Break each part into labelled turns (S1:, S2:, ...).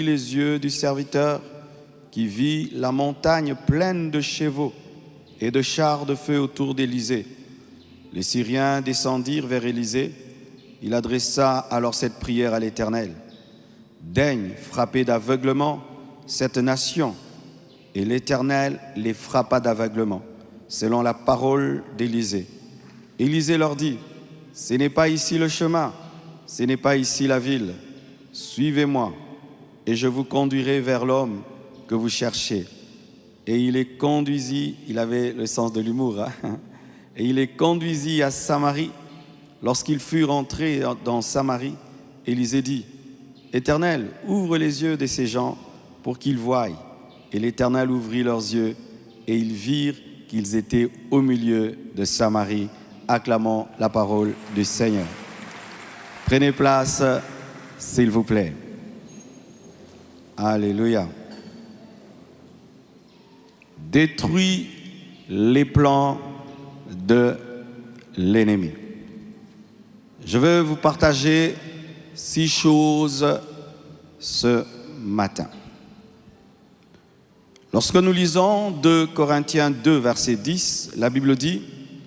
S1: les yeux du serviteur qui vit la montagne pleine de chevaux et de chars de feu autour d'Élysée. Les Syriens descendirent vers Élysée. Il adressa alors cette prière à l'Éternel. Daigne frapper d'aveuglement cette nation. Et l'Éternel les frappa d'aveuglement, selon la parole d'Élysée. Élysée leur dit, ce n'est pas ici le chemin, ce n'est pas ici la ville. Suivez-moi, et je vous conduirai vers l'homme que vous cherchez. Et il les conduisit, il avait le sens de l'humour, hein? Et il les conduisit à Samarie. Lorsqu'ils furent entrés dans Samarie, Élysée dit, Éternel, ouvre les yeux de ces gens pour qu'ils voient. Et l'Éternel ouvrit leurs yeux, et ils virent qu'ils étaient au milieu de Samarie. Acclamons la parole du Seigneur. Prenez place, s'il vous plaît. Alléluia. Détruis les plans de l'ennemi. Je veux vous partager 6 choses ce matin. Lorsque nous lisons 2 Corinthiens 2, verset 10, la Bible dit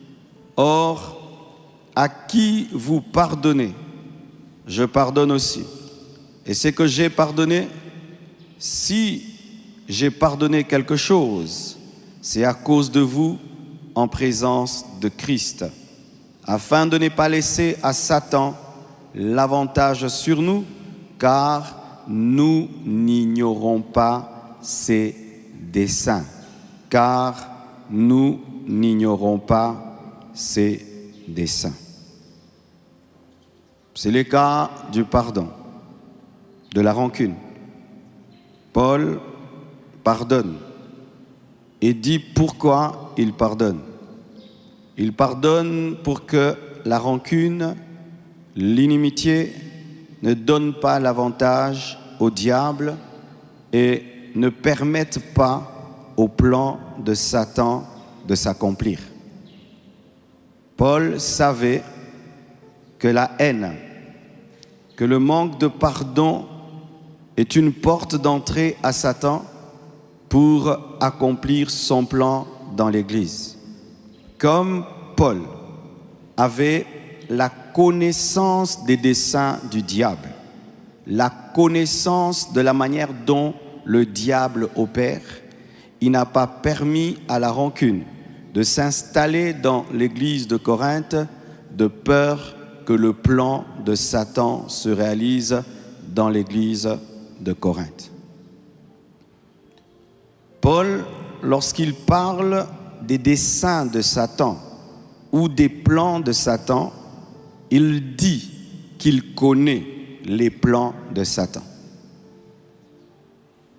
S1: « Or, à qui vous pardonnez, je pardonne aussi. Et ce que j'ai pardonné, si j'ai pardonné quelque chose, c'est à cause de vous en présence de Christ, afin de ne pas laisser à Satan l'avantage sur nous, car nous n'ignorons pas ses desseins. Car nous n'ignorons pas ses desseins. C'est le cas du pardon, de la rancune. Paul pardonne et dit pourquoi il pardonne. Il pardonne pour que la rancune, l'inimitié ne donne pas l'avantage au diable et ne permettent pas au plan de Satan de s'accomplir. Paul savait que la haine, que le manque de pardon est une porte d'entrée à Satan pour accomplir son plan dans l'Église. Comme Paul avait la connaissance des desseins du diable, la connaissance de la manière dont le diable opère, il n'a pas permis à la rancune de s'installer dans l'église de Corinthe de peur que le plan de Satan se réalise dans l'église de Corinthe. Paul, lorsqu'il parle des desseins de Satan ou des plans de Satan, il dit qu'il connaît les plans de Satan.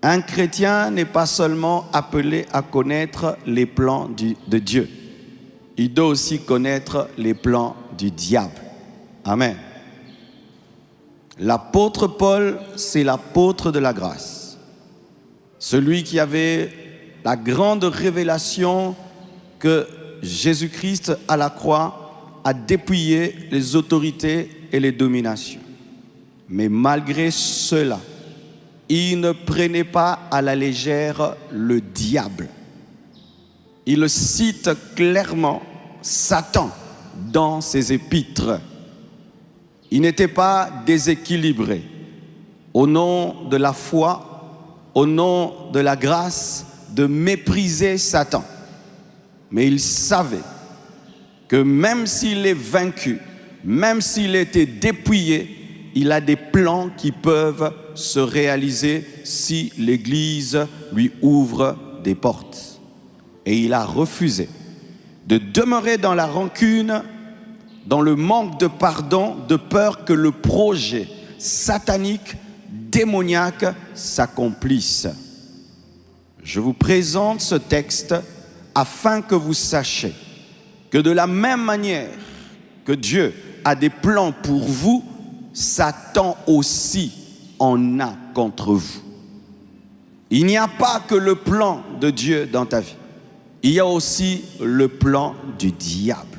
S1: Un chrétien n'est pas seulement appelé à connaître les plans de Dieu. Il doit aussi connaître les plans du diable. Amen. L'apôtre Paul, c'est l'apôtre de la grâce. Celui qui avait la grande révélation que Jésus-Christ à la croix a dépouillé les autorités et les dominations. Mais malgré cela, il ne prenait pas à la légère le diable. Il cite clairement Satan dans ses épîtres. Il n'était pas déséquilibré. Au nom de la foi, au nom de la grâce, de mépriser Satan. Mais il savait que même s'il est vaincu, même s'il était dépouillé, il a des plans qui peuvent se réaliser si l'Église lui ouvre des portes. Et il a refusé de demeurer dans la rancune, dans le manque de pardon, de peur que le projet satanique, démoniaque s'accomplisse. Je vous présente ce texte afin que vous sachiez que de la même manière que Dieu a des plans pour vous, Satan aussi en a contre vous. Il n'y a pas que le plan de Dieu dans ta vie. Il y a aussi le plan du diable.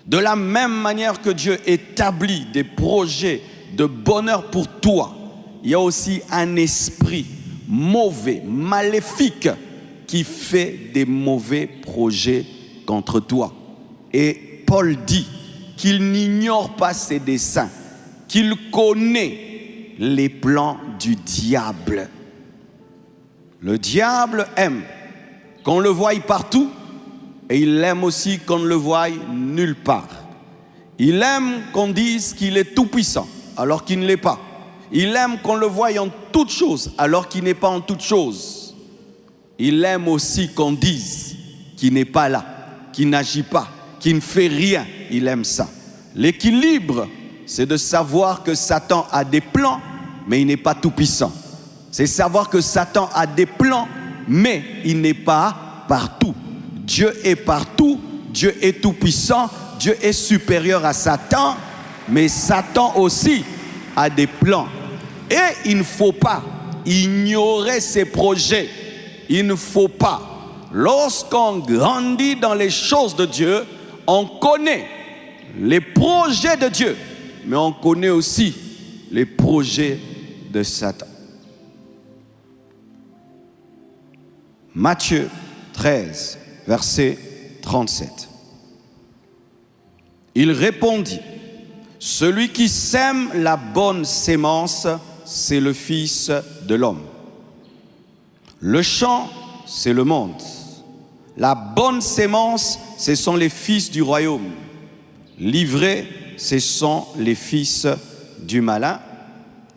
S1: De la même manière que Dieu établit des projets de bonheur pour toi, il y a aussi un esprit mauvais, maléfique, qui fait des mauvais projets contre toi. Et Paul dit qu'il n'ignore pas ses desseins, qu'il connaît les plans du diable. Le diable aime qu'on le voie partout et il aime aussi qu'on ne le voie nulle part. Il aime qu'on dise qu'il est tout puissant alors qu'il ne l'est pas. Il aime qu'on le voie en toutes choses alors qu'il n'est pas en toutes choses. Il aime aussi qu'on dise qu'il n'est pas là, qu'il n'agit pas, qu'il ne fait rien. Il aime ça. L'équilibre, c'est de savoir que Satan a des plans, mais il n'est pas tout puissant. C'est savoir que Satan a des plans, mais il n'est pas partout. Dieu est partout, Dieu est tout puissant, Dieu est supérieur à Satan, mais Satan aussi a des plans. Et il ne faut pas ignorer ses projets. Il ne faut pas. Lorsqu'on grandit dans les choses de Dieu, on connaît les projets de Dieu, mais on connaît aussi les projets de Satan. Matthieu 13, verset 37. Il répondit, « Celui qui sème la bonne sémence, c'est le Fils de l'homme. Le champ, c'est le monde. La bonne sémence, ce sont les fils du royaume. L'ivraie, ce sont les fils du malin. »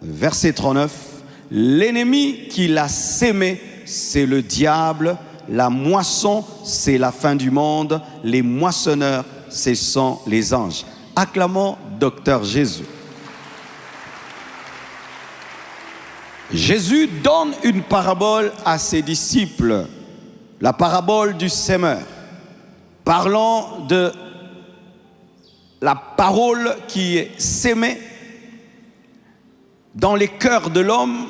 S1: Verset 39. « L'ennemi qui l'a sémé, c'est le diable. La moisson, c'est la fin du monde. Les moissonneurs, ce sont les anges. » Acclamons Docteur Jésus. Jésus donne une parabole à ses disciples, la parabole du sémeur, parlant de la parole qui est sémée dans les cœurs de l'homme,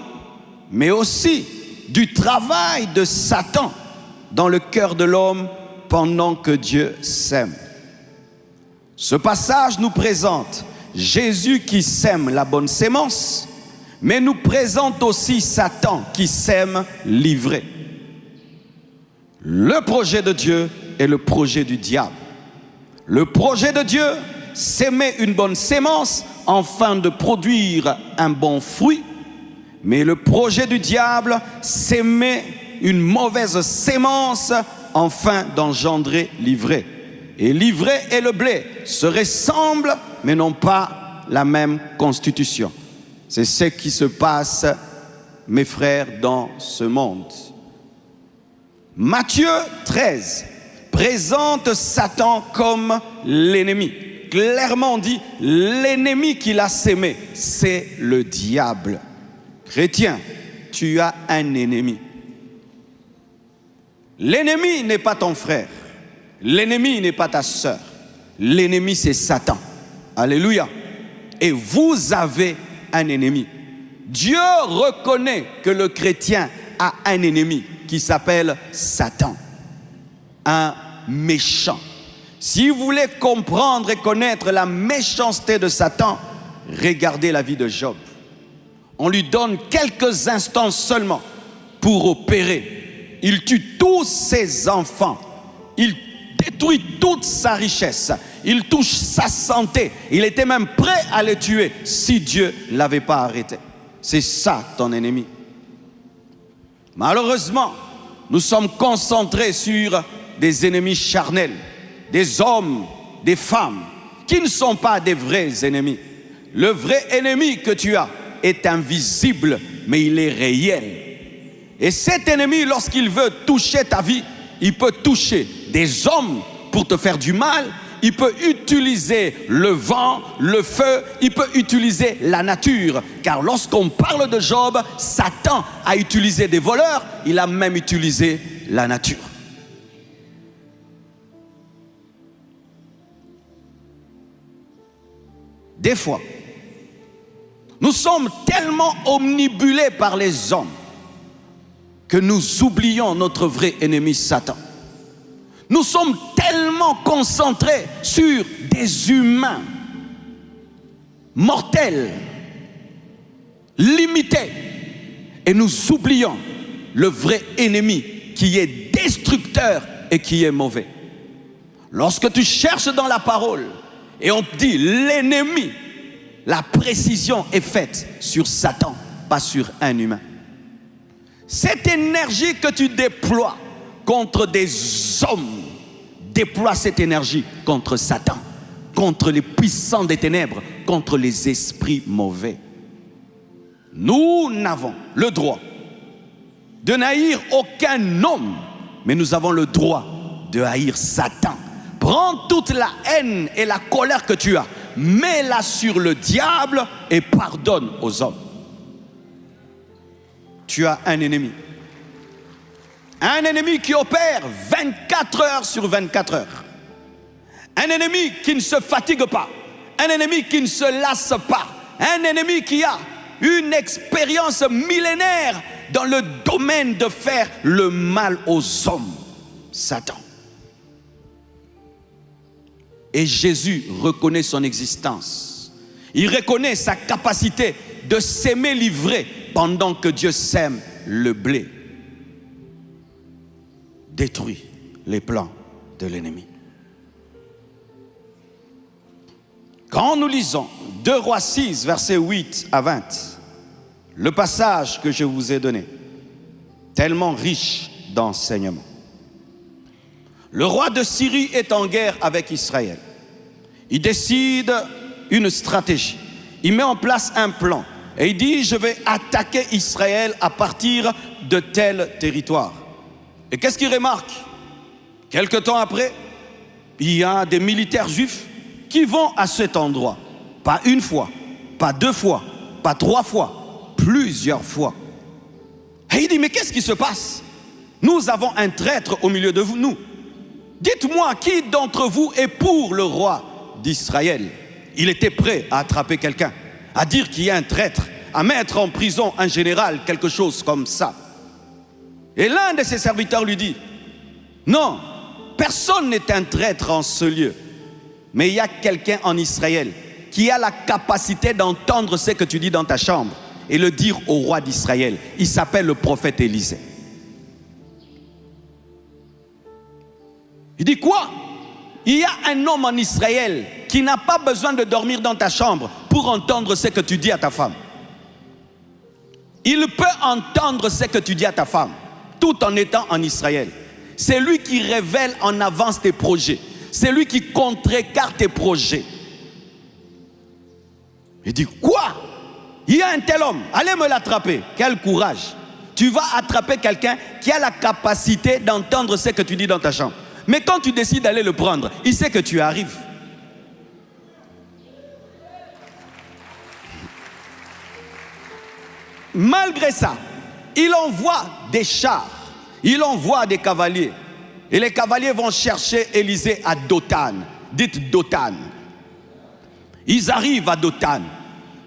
S1: mais aussi du travail de Satan dans le cœur de l'homme pendant que Dieu sème. Ce passage nous présente Jésus qui sème la bonne sémence, mais nous présente aussi Satan qui sème l'ivraie. Le projet de Dieu et le projet du diable. Le projet de Dieu, s'aimer une bonne sémence afin de produire un bon fruit, mais le projet du diable, s'aimer une mauvaise sémence afin d'engendrer l'ivraie. Et l'ivraie et le blé se ressemblent, mais n'ont pas la même constitution. C'est ce qui se passe, mes frères, dans ce monde. Matthieu 13 présente Satan comme l'ennemi. Clairement dit, l'ennemi qui l'a sémé, c'est le diable. Chrétien, tu as un ennemi. L'ennemi n'est pas ton frère. L'ennemi n'est pas ta sœur. L'ennemi, c'est Satan. Alléluia. Et vous avez un ennemi. Dieu reconnaît que le chrétien a un ennemi qui s'appelle Satan. Un méchant. Si vous voulez comprendre et connaître la méchanceté de Satan, regardez la vie de Job. On lui donne quelques instants seulement pour opérer. Il tue tous ses enfants. Il détruit toute sa richesse. Il touche sa santé. Il était même prêt à les tuer si Dieu ne l'avait pas arrêté. C'est ça ton ennemi. Malheureusement, nous sommes concentrés sur des ennemis charnels, des hommes, des femmes, qui ne sont pas des vrais ennemis. Le vrai ennemi que tu as est invisible, mais il est réel. Et cet ennemi, lorsqu'il veut toucher ta vie, il peut toucher des hommes pour te faire du mal, il peut utiliser le vent, le feu, il peut utiliser la nature. Car lorsqu'on parle de Job, Satan a utilisé des voleurs, il a même utilisé la nature. Des fois, nous sommes tellement omnibulés par les hommes que nous oublions notre vrai ennemi Satan. Nous sommes tellement concentrés sur des humains mortels limité et nous oublions le vrai ennemi qui est destructeur et qui est mauvais. Lorsque tu cherches dans la parole et on te dit l'ennemi, la précision est faite sur Satan, pas sur un humain. Cette énergie que tu déploies contre des hommes, déploie cette énergie contre Satan, contre les puissants des ténèbres, contre les esprits mauvais. Nous n'avons le droit de n'haïr aucun homme, mais nous avons le droit de haïr Satan. Prends toute la haine et la colère que tu as, mets-la sur le diable et pardonne aux hommes. Tu as un ennemi. Un ennemi qui opère 24 heures sur 24 heures. Un ennemi qui ne se fatigue pas. Un ennemi qui ne se lasse pas. Un ennemi qui a une expérience millénaire dans le domaine de faire le mal aux hommes. Satan. Et Jésus reconnaît son existence. Il reconnaît sa capacité de s'aimer livrer pendant que Dieu sème le blé. Détruit les plans de l'ennemi. Quand nous lisons 2 Rois 6, versets 8 à 20, le passage que je vous ai donné, tellement riche d'enseignements. Le roi de Syrie est en guerre avec Israël. Il décide une stratégie. Il met en place un plan. Et il dit, je vais attaquer Israël à partir de tel territoire. Et qu'est-ce qu'il remarque? Quelque temps après, il y a des militaires juifs qui vont à cet endroit. Pas une fois, pas 2 fois, pas 3 fois, plusieurs fois. Et il dit, mais qu'est-ce qui se passe? Nous avons un traître au milieu de nous. Dites-moi, qui d'entre vous est pour le roi d'Israël? Il était prêt à attraper quelqu'un, à dire qu'il y a un traître, à mettre en prison un général, quelque chose comme ça. Et l'un de ses serviteurs lui dit, non, personne n'est un traître en ce lieu. Mais il y a quelqu'un en Israël qui a la capacité d'entendre ce que tu dis dans ta chambre et le dire au roi d'Israël. Il s'appelle le prophète Élisée. Il dit quoi? Il y a un homme en Israël qui n'a pas besoin de dormir dans ta chambre pour entendre ce que tu dis à ta femme. Il peut entendre ce que tu dis à ta femme tout en étant en Israël. C'est lui qui révèle en avance tes projets. C'est lui qui contrecarre tes projets. Il dit quoi? Il y a un tel homme, allez me l'attraper. Quel courage. Tu vas attraper quelqu'un qui a la capacité d'entendre ce que tu dis dans ta chambre. Mais quand tu décides d'aller le prendre, il sait que tu arrives. Malgré ça, il envoie des chars, il envoie des cavaliers. Et les cavaliers vont chercher Élisée à Dothan. Dites Dothan. Ils arrivent à Dothan,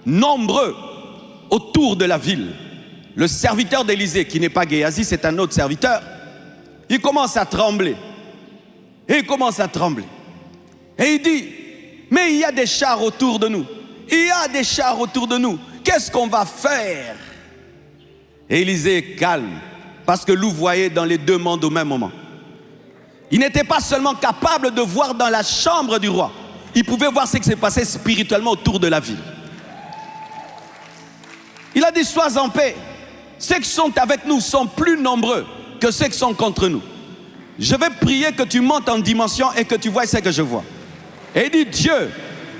S1: nombreux autour de la ville. Le serviteur d'Élisée, qui n'est pas Géasi, c'est un autre serviteur, il commence à trembler. Et il commence à trembler. Et il dit, mais il y a des chars autour de nous. Il y a des chars autour de nous. Qu'est-ce qu'on va faire? Et Élisée est calme, parce que Loup voyait dans les 2 mondes au même moment. Il n'était pas seulement capable de voir dans la chambre du roi, il pouvait voir ce qui s'est passé spirituellement autour de la ville. Il a dit, sois en paix. Ceux qui sont avec nous sont plus nombreux que ceux qui sont contre nous. Je vais prier que tu montes en dimension et que tu vois ce que je vois. Et il dit, Dieu,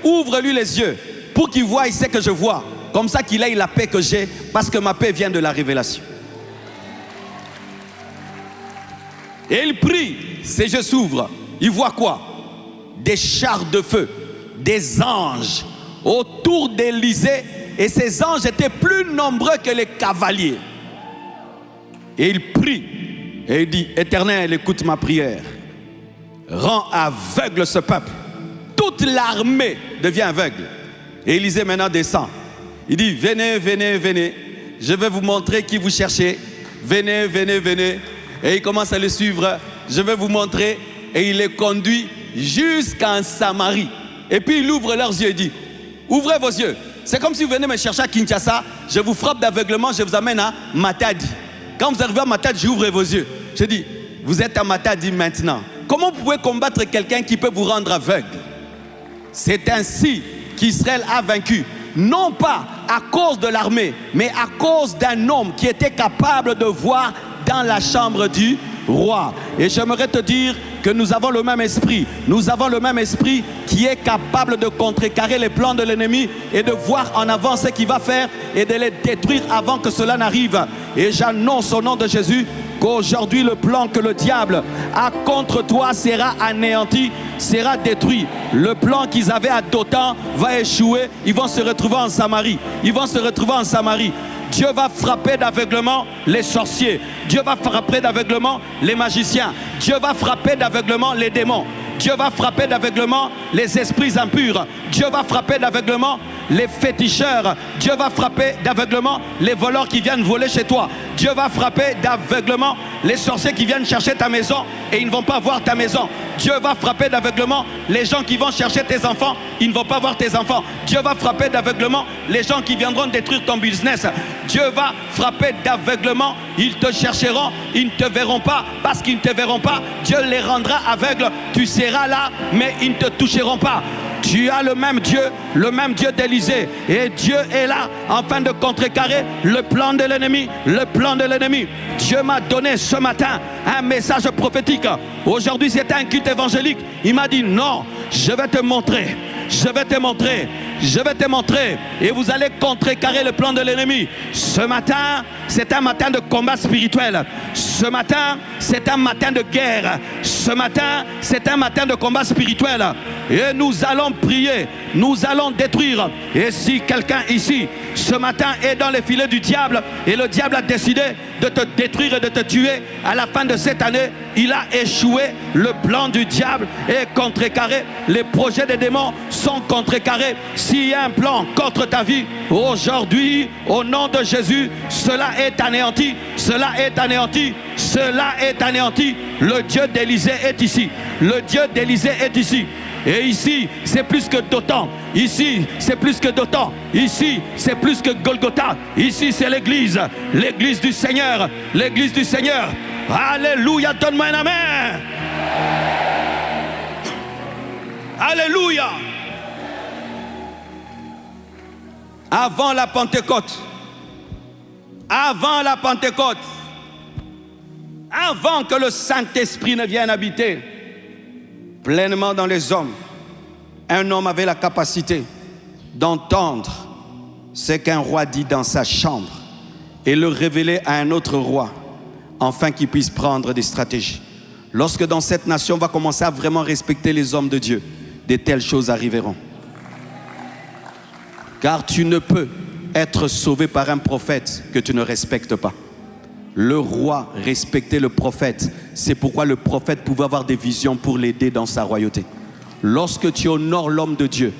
S1: ouvre-lui les yeux pour qu'il voie ce que je vois. Comme ça qu'il ait la paix que j'ai, parce que ma paix vient de la révélation. Et il prie, ses yeux s'ouvrent. Il voit quoi? Des chars de feu, des anges autour d'Élisée. Et ces anges étaient plus nombreux que les cavaliers. Et il prie. Et il dit, Éternel, écoute ma prière. Rends aveugle ce peuple. Toute l'armée devient aveugle. Et Élisée maintenant descend. Il dit, venez, venez, venez. Je vais vous montrer qui vous cherchez. Venez, venez, venez. Et il commence à les suivre. Je vais vous montrer. Et il les conduit jusqu'en Samarie. Et puis il ouvre leurs yeux et dit, ouvrez vos yeux. c'est comme si vous venez me chercher à Kinshasa, je vous frappe d'aveuglement, je vous amène à Matadi. Quand vous arrivez à Matadi, j'ouvre vos yeux. Je dis, vous êtes à Matadi maintenant. Comment vous pouvez combattre quelqu'un qui peut vous rendre aveugle? C'est ainsi qu'Israël a vaincu. Non pas à cause de l'armée, mais à cause d'un homme qui était capable de voir dans la chambre du roi. Et j'aimerais te dire que nous avons le même esprit. Nous avons le même esprit qui est capable de contrecarrer les plans de l'ennemi et de voir en avant ce qu'il va faire et de les détruire avant que cela n'arrive. Et j'annonce au nom de Jésus qu'aujourd'hui le plan que le diable a contre toi sera anéanti, sera détruit. Le plan qu'ils avaient à Dothan va échouer. Ils vont se retrouver en Samarie. Ils vont se retrouver en Samarie. Dieu va frapper d'aveuglement les sorciers. Dieu va frapper d'aveuglement les magiciens. Dieu va frapper d'aveuglement les démons. Dieu va frapper d'aveuglement les esprits impurs. Dieu va frapper d'aveuglement les féticheurs. Dieu va frapper d'aveuglement les voleurs qui viennent voler chez toi. Dieu va frapper d'aveuglement les sorciers qui viennent chercher ta maison et ils ne vont pas voir ta maison. Dieu va frapper d'aveuglement les gens qui vont chercher tes enfants, ils ne vont pas voir tes enfants. Dieu va frapper d'aveuglement les gens qui viendront détruire ton business. Dieu va frapper d'aveuglement, ils te chercheront, ils ne te verront pas. Parce qu'ils ne te verront pas, Dieu les rendra aveugles. Tu seras là, mais ils ne te toucheront pas. Tu as le même Dieu d'Élysée. Et Dieu est là afin de contrecarrer le plan de l'ennemi. Le plan de l'ennemi. Dieu m'a donné ce matin un message prophétique. Aujourd'hui, c'était un culte évangélique. Il m'a dit non, je vais te montrer. Je vais te montrer. Je vais te montrer. Et vous allez contrecarrer le plan de l'ennemi. Ce matin, c'est un matin de combat spirituel. Ce matin, c'est un matin de guerre. Ce matin, c'est un matin de combat spirituel. Et nous allons prier. Nous allons détruire. Et si quelqu'un ici, ce matin, est dans les filets du diable, et le diable a décidé de te détruire et de te tuer, à la fin de cette année, il a échoué. Le plan du diable est contrecarré. Les projets des démons sont contrecarrés. S'il y a un plan contre ta vie, aujourd'hui, au nom de Jésus, cela est anéanti. Cela est anéanti. Cela est anéanti. Le Dieu d'Élysée est ici. Le Dieu d'Élysée est ici. Et ici, c'est plus que Dothan. Ici, c'est plus que Dothan. Ici, c'est plus que Golgotha. Ici, c'est l'église. L'église du Seigneur. L'église du Seigneur. Alléluia. Donne-moi un amen. Alléluia. Avant la Pentecôte. Avant la Pentecôte. Avant que le Saint-Esprit ne vienne habiter pleinement dans les hommes, un homme avait la capacité d'entendre ce qu'un roi dit dans sa chambre et le révéler à un autre roi, afin qu'il puisse prendre des stratégies. Lorsque dans cette nation on va commencer à vraiment respecter les hommes de Dieu, de telles choses arriveront. Car tu ne peux être sauvé par un prophète que tu ne respectes pas. Le roi respectait le prophète. C'est pourquoi le prophète pouvait avoir des visions pour l'aider dans sa royauté. Lorsque tu honores l'homme de Dieu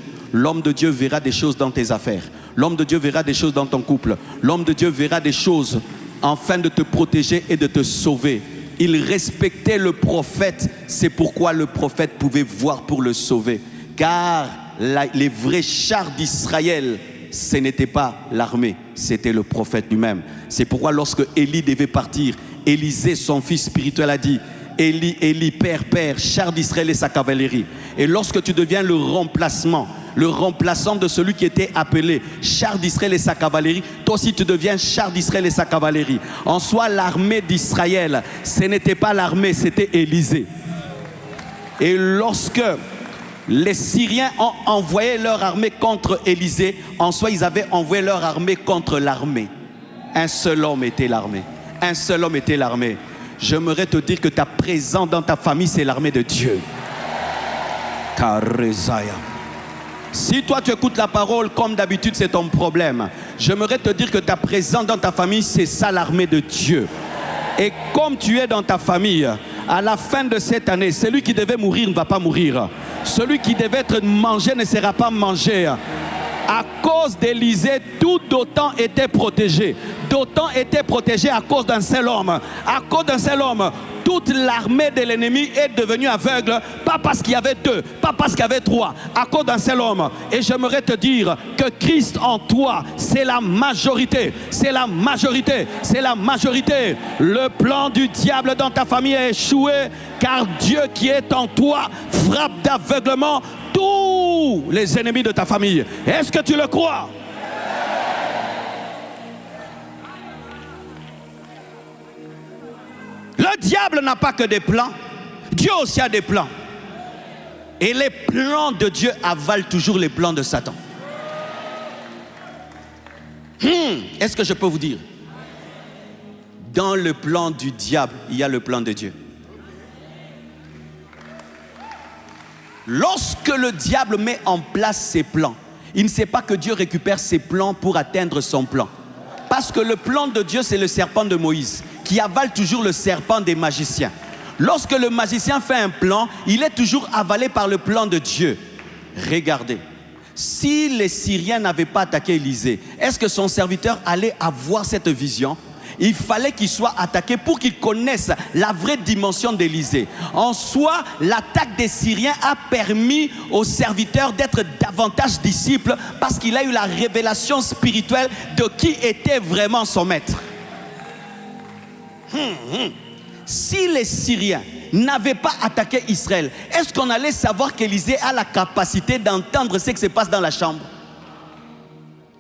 S1: verra des choses dans tes affaires. L'homme de Dieu verra des choses dans ton couple. L'homme de Dieu verra des choses afin de te protéger et de te sauver. Il respectait le prophète. C'est pourquoi le prophète pouvait voir pour le sauver. Car les vrais chars d'Israël, ce n'était pas l'armée, c'était le prophète lui-même. C'est pourquoi lorsque Élie devait partir, Élisée, son fils spirituel, a dit: Élie, père, char d'Israël et sa cavalerie. Et lorsque tu deviens le remplaçant de celui qui était appelé char d'Israël et sa cavalerie, toi aussi tu deviens char d'Israël et sa cavalerie. En soi, l'armée d'Israël, ce n'était pas l'armée, c'était Élisée. Et lorsque les Syriens ont envoyé leur armée contre Élysée, en soi ils avaient envoyé leur armée contre l'armée. Un seul homme était l'armée. Un seul homme était l'armée. J'aimerais te dire que ta présence dans ta famille, c'est l'armée de Dieu. Karezaya. Si toi tu écoutes la parole comme d'habitude, c'est ton problème. J'aimerais te dire que ta présence dans ta famille, c'est ça l'armée de Dieu. Et comme tu es dans ta famille, à la fin de cette année, celui qui devait mourir ne va pas mourir. Celui qui devait être mangé ne sera pas mangé. À cause d'Élisée, tout Dothan était protégé. Dothan était protégé à cause d'un seul homme. À cause d'un seul homme, toute l'armée de l'ennemi est devenue aveugle, pas parce qu'il y avait deux, pas parce qu'il y avait trois, à cause d'un seul homme. Et j'aimerais te dire que Christ en toi, c'est la majorité, c'est la majorité, c'est la majorité. Le plan du diable dans ta famille a échoué, car Dieu qui est en toi frappe d'aveuglement tous les ennemis de ta famille. Est-ce que tu le crois? Le diable n'a pas que des plans. Dieu aussi a des plans. Et les plans de Dieu avalent toujours les plans de Satan. Est-ce que je peux vous dire? Dans le plan du diable, il y a le plan de Dieu. Lorsque le diable met en place ses plans, il ne sait pas que Dieu récupère ses plans pour atteindre son plan. Parce que le plan de Dieu, c'est le serpent de Moïse, qui avale toujours le serpent des magiciens. Lorsque le magicien fait un plan, il est toujours avalé par le plan de Dieu. Regardez, si les Syriens n'avaient pas attaqué Élisée, est-ce que son serviteur allait avoir cette vision? Il fallait qu'il soit attaqué pour qu'il connaisse la vraie dimension d'Élisée. En soi, l'attaque des Syriens a permis aux serviteurs d'être davantage disciples parce qu'il a eu la révélation spirituelle de qui était vraiment son maître. Si les Syriens n'avaient pas attaqué Israël, est-ce qu'on allait savoir qu'Élisée a la capacité d'entendre ce qui se passe dans la chambre?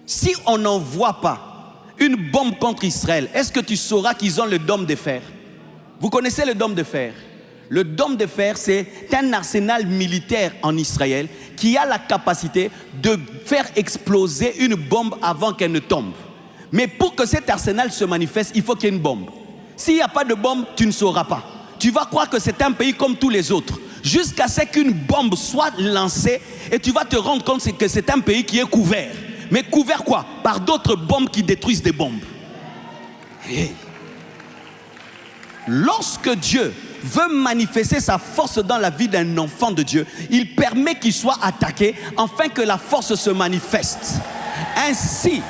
S1: Si on n'envoie pas une bombe contre Israël, est-ce que tu sauras qu'ils ont le dôme de fer? Vous connaissez le dôme de fer? Le dôme de fer, c'est un arsenal militaire en Israël qui a la capacité de faire exploser une bombe avant qu'elle ne tombe. Mais pour que cet arsenal se manifeste, il faut qu'il y ait une bombe. S'il n'y a pas de bombe, tu ne sauras pas. Tu vas croire que c'est un pays comme tous les autres, jusqu'à ce qu'une bombe soit lancée et tu vas te rendre compte que c'est un pays qui est couvert. Mais couvert quoi? Par d'autres bombes qui détruisent des bombes. Hey. Lorsque Dieu veut manifester sa force dans la vie d'un enfant de Dieu, il permet qu'il soit attaqué afin que la force se manifeste. Ainsi,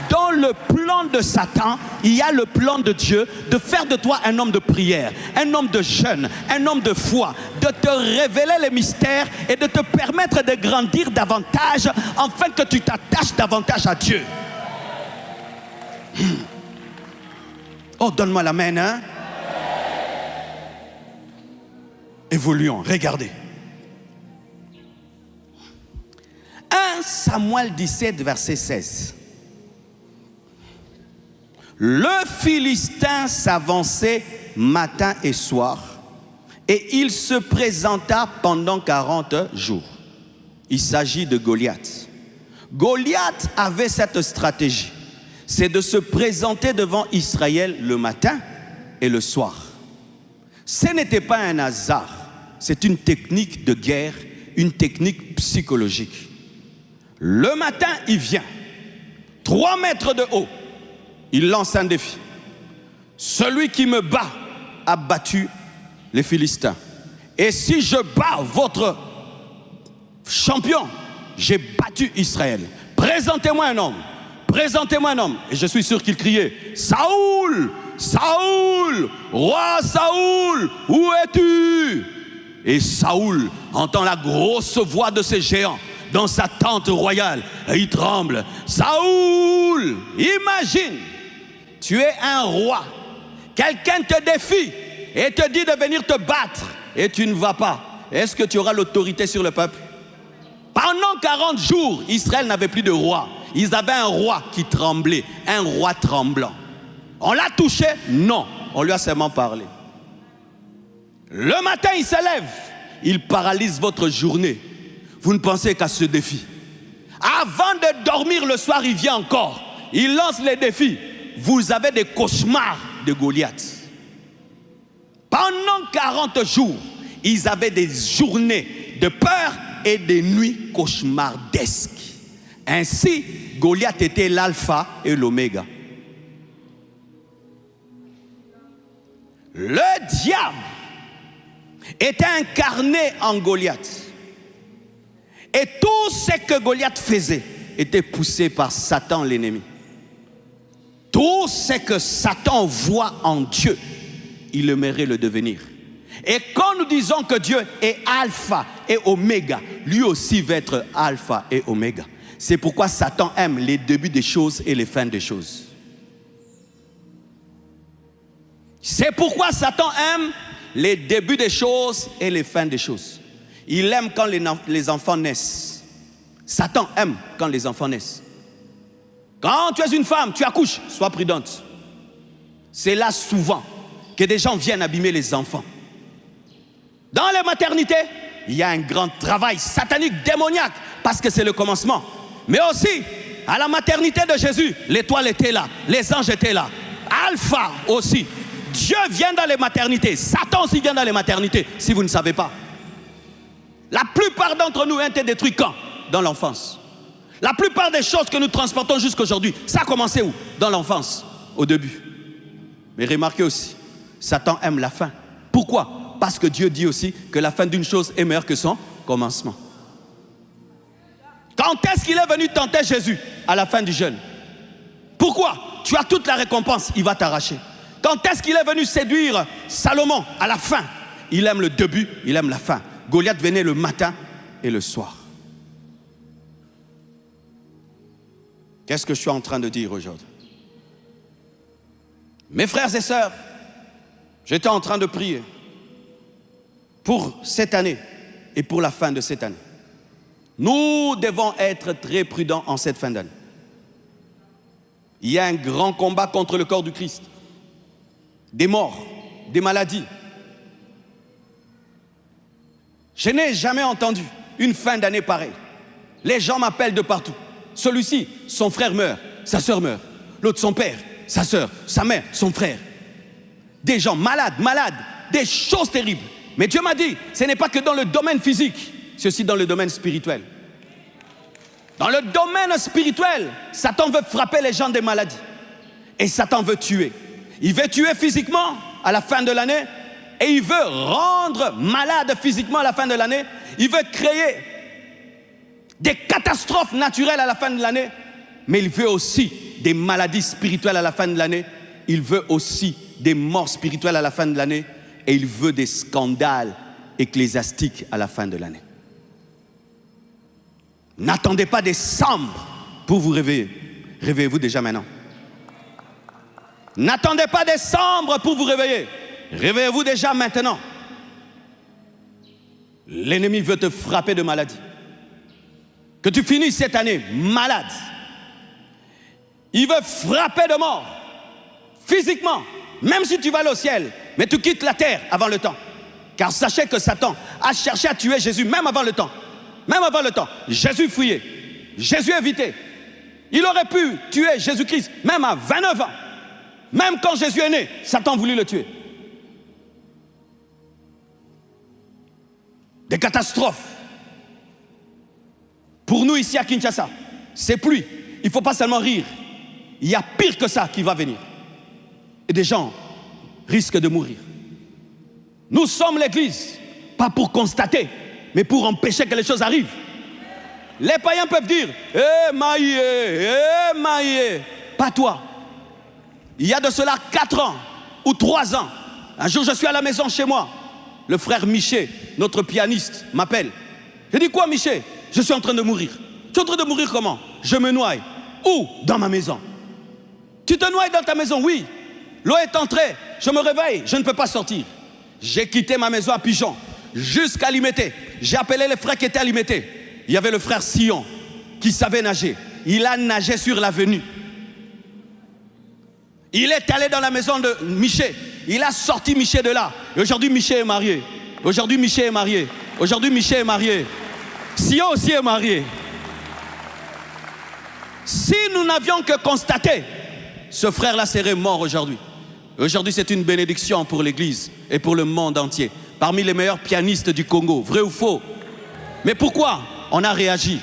S1: dans le plan de Satan, il y a le plan de Dieu de faire de toi un homme de prière, un homme de jeûne, un homme de foi, de te révéler les mystères et de te permettre de grandir davantage afin que tu t'attaches davantage à Dieu. Oh, donne-moi l'amen, hein? Évoluons, regardez. 1 Samuel 17, verset 16. Le Philistin s'avançait matin et soir et il se présenta pendant 40 jours. Il s'agit de Goliath. Goliath avait cette stratégie, c'est de se présenter devant Israël le matin et le soir. Ce n'était pas un hasard, c'est une technique de guerre, une technique psychologique. Le matin, il vient, 3 mètres de haut. Il lance un défi. Celui qui me bat a battu les Philistins. Et si je bats votre champion, j'ai battu Israël. Présentez-moi un homme. Présentez-moi un homme. Et je suis sûr qu'il criait: Saoul, Saoul, roi Saoul, où es-tu? Et Saoul entend la grosse voix de ces géants dans sa tente royale. Et il tremble. Saoul, imagine. Tu es un roi, quelqu'un te défie et te dit de venir te battre et tu ne vas pas. Est-ce que tu auras l'autorité sur le peuple? Pendant 40 jours, Israël n'avait plus de roi. Ils avaient un roi qui tremblait, un roi tremblant. On l'a touché? Non, on lui a seulement parlé. Le matin, il se lève, il paralyse votre journée. Vous ne pensez qu'à ce défi. Avant de dormir le soir, il vient encore. Il lance les défis. Vous avez des cauchemars de Goliath. Pendant 40 jours, ils avaient des journées de peur et des nuits cauchemardesques. Ainsi, Goliath était l'alpha et l'oméga. Le diable était incarné en Goliath. Et tout ce que Goliath faisait, était poussé par Satan l'ennemi. Tout ce que Satan voit en Dieu, il aimerait le devenir. Et quand nous disons que Dieu est alpha et oméga, lui aussi va être alpha et oméga. C'est pourquoi Satan aime les débuts des choses et les fins des choses. C'est pourquoi Satan aime les débuts des choses et les fins des choses. Il aime quand les enfants naissent. Satan aime quand les enfants naissent. Quand tu es une femme, tu accouches, sois prudente. C'est là souvent que des gens viennent abîmer les enfants. Dans les maternités, il y a un grand travail satanique, démoniaque, parce que c'est le commencement. Mais aussi, à la maternité de Jésus, l'étoile était là, les anges étaient là. Alpha aussi. Dieu vient dans les maternités, Satan aussi vient dans les maternités, si vous ne savez pas. La plupart d'entre nous ont été détruits quand? Dans l'enfance. La plupart des choses que nous transportons jusqu'à aujourd'hui, ça a commencé où? Dans l'enfance, au début. Mais remarquez aussi, Satan aime la fin. Pourquoi? Parce que Dieu dit aussi que la fin d'une chose est meilleure que son commencement. Quand est-ce qu'il est venu tenter Jésus? À la fin du jeûne. Pourquoi? Tu as toute la récompense, il va t'arracher. Quand est-ce qu'il est venu séduire Salomon? À la fin. Il aime le début, il aime la fin. Goliath venait le matin et le soir. Qu'est-ce que je suis en train de dire aujourd'hui? Mes frères et sœurs, j'étais en train de prier pour cette année et pour la fin de cette année. Nous devons être très prudents en cette fin d'année. Il y a un grand combat contre le corps du Christ. Des morts, des maladies. Je n'ai jamais entendu une fin d'année pareille. Les gens m'appellent de partout. Celui-ci, son frère meurt, sa sœur meurt. L'autre, son père, sa sœur, sa mère, son frère. Des gens malades, des choses terribles. Mais Dieu m'a dit, ce n'est pas que dans le domaine physique, c'est aussi dans le domaine spirituel. Dans le domaine spirituel, Satan veut frapper les gens des maladies. Et Satan veut tuer. Il veut tuer physiquement à la fin de l'année. Et il veut rendre malade physiquement à la fin de l'année. Il veut créer des catastrophes naturelles à la fin de l'année. Mais il veut aussi des maladies spirituelles à la fin de l'année. Il veut aussi des morts spirituelles à la fin de l'année. Et il veut des scandales ecclésiastiques à la fin de l'année. N'attendez pas décembre pour vous réveiller. Réveillez-vous déjà maintenant. N'attendez pas décembre pour vous réveiller. Réveillez-vous déjà maintenant. L'ennemi veut te frapper de maladie. Que tu finisses cette année malade. Il veut frapper de mort. Physiquement. Même si tu vas aller au ciel. Mais tu quittes la terre avant le temps. Car sachez que Satan a cherché à tuer Jésus même avant le temps. Même avant le temps. Jésus fuyait. Jésus évitait. Il aurait pu tuer Jésus-Christ même à 29 ans. Même quand Jésus est né, Satan voulut le tuer. Des catastrophes. Pour nous ici à Kinshasa, c'est pluie. Il ne faut pas seulement rire. Il y a pire que ça qui va venir. Et des gens risquent de mourir. Nous sommes l'église, pas pour constater, mais pour empêcher que les choses arrivent. Les païens peuvent dire, maïe, pas toi. Il y a de cela 4 ans ou 3 ans, un jour je suis à la maison chez moi. Le frère Miché, notre pianiste, m'appelle. Je dis, quoi Miché? Je suis en train de mourir. Tu es en train de mourir comment? Je me noie. Où? Dans ma maison. Tu te noies dans ta maison? Oui. L'eau est entrée, je me réveille, je ne peux pas sortir. J'ai quitté ma maison à Pigeon jusqu'à Limété. J'ai appelé les frères qui étaient à Limété. Il y avait le frère Sion qui savait nager. Il a nagé sur l'avenue. Il est allé dans la maison de Miché. Il a sorti Miché de là. Et aujourd'hui, Miché est marié. Aujourd'hui, Miché est marié. Aujourd'hui, Miché est marié. Sion aussi est marié. Si nous n'avions que constaté, ce frère-là serait mort aujourd'hui. Aujourd'hui, c'est une bénédiction pour l'Église et pour le monde entier. Parmi les meilleurs pianistes du Congo, vrai ou faux? Mais pourquoi on a réagi?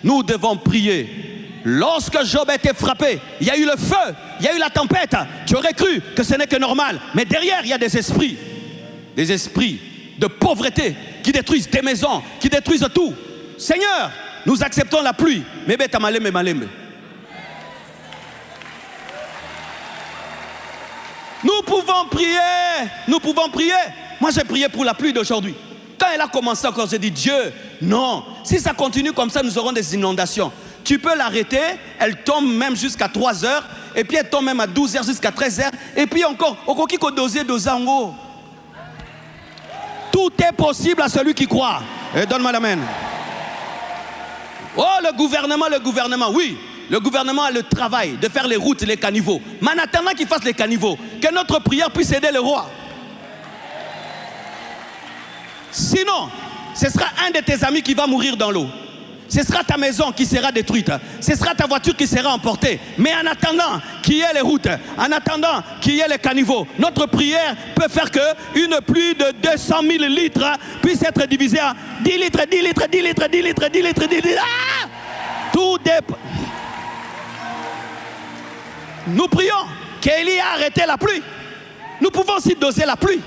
S1: Nous devons prier. Lorsque Job a été frappé, il y a eu le feu, il y a eu la tempête. Tu aurais cru que ce n'est que normal. Mais derrière, il y a des esprits de pauvreté qui détruisent des maisons, qui détruisent tout. Seigneur, nous acceptons la pluie. Mais tamaleme maleme. Nous pouvons prier. Nous pouvons prier. Moi, j'ai prié pour la pluie d'aujourd'hui. Quand elle a commencé encore, j'ai dit, Dieu, non. Si ça continue comme ça, nous aurons des inondations. Tu peux l'arrêter. Elle tombe même jusqu'à 3 heures. Et puis, elle tombe même à 12 heures jusqu'à 13 heures. Et puis encore, au kiko dosier dozango. Tout est possible à celui qui croit. Et donne-moi la main. Oh, le gouvernement, oui. Le gouvernement a le travail de faire les routes, les caniveaux. Mais en attendant qu'il fasse les caniveaux, que notre prière puisse aider le roi. Sinon, ce sera un de tes amis qui va mourir dans l'eau. Ce sera ta maison qui sera détruite. Ce sera ta voiture qui sera emportée. Mais en attendant qu'il y ait les routes, en attendant qu'il y ait les caniveaux, notre prière peut faire qu'une pluie de 200 000 litres puisse être divisée en 10 litres, 10 litres, 10 litres, 10 litres, 10 litres, 10 litres. Ah! Tout dépend. Nous prions qu'Élie a arrêté la pluie. Nous pouvons aussi doser la pluie.